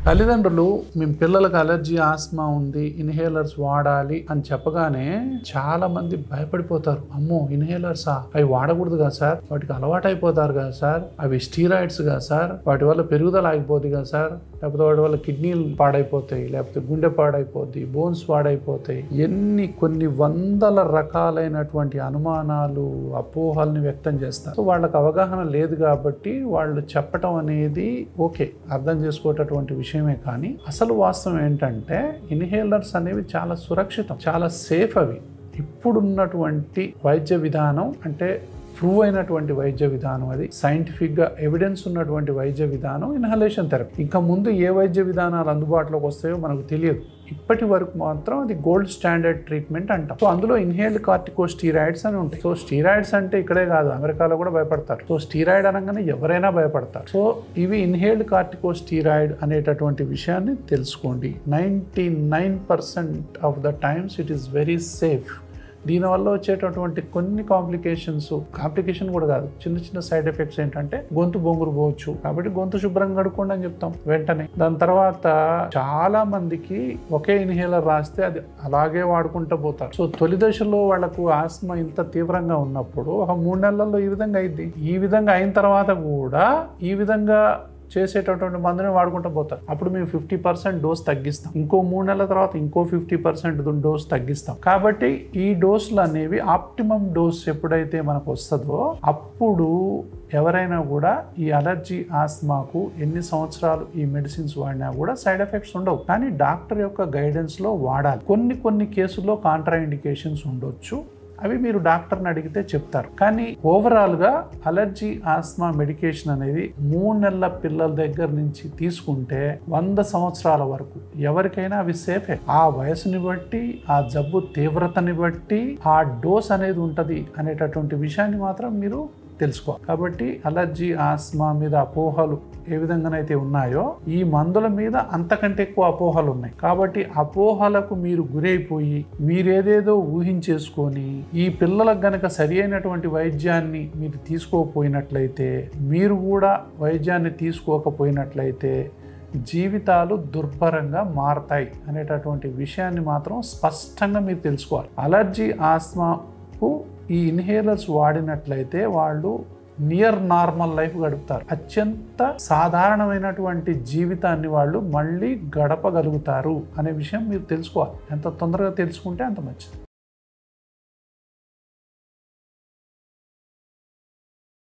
తల్లిదండ్రులు మీ పిల్లలకు అలర్జీ ఆస్మా ఉంది ఇన్హేలర్స్ వాడాలి అని చెప్పగానే చాలా మంది భయపడిపోతారు. అమ్మో ఇన్హేలర్సా, అవి వాడకూడదు కదా సార్, వాటికి అలవాటు అయిపోతారు కదా సార్, అవి స్టీరాయిడ్స్ కదా సార్, వాటి వల్ల పెరుగుదల ఆగిపోద్ది కదా సార్, లేకపోతే వాటి వల్ల కిడ్నీలు పాడైపోతాయి, లేకపోతే గుండె పాడైపోద్ది, బోన్స్ పాడైపోతాయి. కొన్ని వందల రకాలైనటువంటి అనుమానాలు అపోహల్ని వ్యక్తం చేస్తారు. సో వాళ్ళకి అవగాహన లేదు కాబట్టి వాళ్ళు చెప్పటం అనేది ఓకే, అర్థం చేసుకోవటటువంటి విషయమే. కానీ అసలు వాస్తవం ఏంటంటే ఇన్హేలర్స్ అనేవి చాలా సురక్షితం, చాలా సేఫ్. అవి ఇప్పుడున్నటువంటి వైద్య విధానం అంటే ప్రూవ్ అయినటువంటి వైద్య విధానం, అది సైంటిఫిక్గా ఎవిడెన్స్ ఉన్నటువంటి వైద్య విధానం ఇన్హలేషన్ థెరపీ. ఇంకా ముందు ఏ వైద్య విధానాలు అందుబాటులోకి వస్తాయో మనకు తెలియదు. ఇప్పటి వరకు మాత్రం అది గోల్డ్ స్టాండర్డ్ ట్రీట్మెంట్ అంటాం. సో అందులో ఇన్హేల్డ్ కార్టికోస్టీరాయిడ్స్ అని ఉంటాయి. సో స్టీరాయిడ్స్ అంటే ఇక్కడే కాదు, అమెరికాలో కూడా భయపడతారు. సో స్టీరాయిడ్ అనగానే ఎవరైనా భయపడతారు. సో ఇవి ఇన్హేల్డ్ కార్టికోస్టీరాయిడ్ అనేటటువంటి విషయాన్ని తెలుసుకోండి. 99% of the times it is very safe. దీనివల్ల వచ్చేటటువంటి కొన్ని కాంప్లికేషన్ కూడా కాదు, చిన్న చిన్న సైడ్ ఎఫెక్ట్స్ ఏంటంటే గొంతు బొంగురు పోవచ్చు, కాబట్టి గొంతు శుభ్రంగా కడుక్కోండి అని చెప్తాం వెంటనే. దాని తర్వాత చాలా మందికి ఒకే ఇన్హేలర్ రాస్తే అది అలాగే వాడుకుంటూ పోతారు. సో తొలి దశలో వాళ్ళకు ఆస్మా ఇంత తీవ్రంగా ఉన్నప్పుడు ఒక 3 నెలల్లో ఈ విధంగా అయింది. ఈ విధంగా అయిన తర్వాత కూడా ఈ విధంగా చేసేటటువంటి మందుని వాడుకుంటూ పోతారు. అప్పుడు మేము 50% డోస్ తగ్గిస్తాం. ఇంకో 3 నెలల తర్వాత ఇంకో 50% డోస్ తగ్గిస్తాం. కాబట్టి ఈ డోసులు అనేవి ఆప్టిమం డోస్ ఎప్పుడైతే మనకు వస్తుందో అప్పుడు ఎవరైనా కూడా ఈ అలర్జీ ఆస్మాకు ఎన్ని సంవత్సరాలు ఈ మెడిసిన్స్ వాడినా కూడా సైడ్ ఎఫెక్ట్స్ ఉండవు. కానీ డాక్టర్ యొక్క గైడెన్స్లో వాడాలి. కొన్ని కేసుల్లో కాంట్రా ఇండికేషన్స్ ఉండొచ్చు, అవి మీరు డాక్టర్ని అడిగితే చెప్తారు. కానీ ఓవరాల్గా అలర్జీ ఆస్మా మెడికేషన్ అనేది 3 నెలల పిల్లల దగ్గర నుంచి తీసుకుంటే 100 సంవత్సరాల వరకు ఎవరికైనా అవి సేఫే. ఆ వయసుని బట్టి, ఆ జబ్బు తీవ్రతని బట్టి ఆ డోస్ అనేది ఉంటుంది అనేటటువంటి విషయాన్ని మాత్రం మీరు తెలుసుకోవాలి. కాబట్టి అలర్జీ ఆస్మా మీద అపోహలు ఏ విధంగానైతే ఉన్నాయో ఈ మందుల మీద అంతకంటే ఎక్కువ అపోహలు ఉన్నాయి. కాబట్టి అపోహలకు మీరు గురైపోయి మీరేదేదో ఊహించేసుకొని ఈ పిల్లలకు గనక సరి అయినటువంటి వైద్యాన్ని మీరు తీసుకోకపోయినట్లయితే, మీరు కూడా వైద్యాన్ని తీసుకోకపోయినట్లయితే జీవితాలు దుర్భరంగా మారతాయి అనేటటువంటి విషయాన్ని మాత్రం స్పష్టంగా మీరు తెలుసుకోవాలి. అలర్జీ ఆస్మాకు ఈ ఇన్హేలర్స్ వాడినట్లయితే వాళ్ళు నియర్ నార్మల్ లైఫ్ గడుపుతారు. అత్యంత సాధారణమైనటువంటి జీవితాన్ని వాళ్ళు మళ్ళీ గడపగలుగుతారు అనే విషయం మీరు తెలుసుకోవాలి. ఎంత తొందరగా తెలుసుకుంటే అంత మంచిది.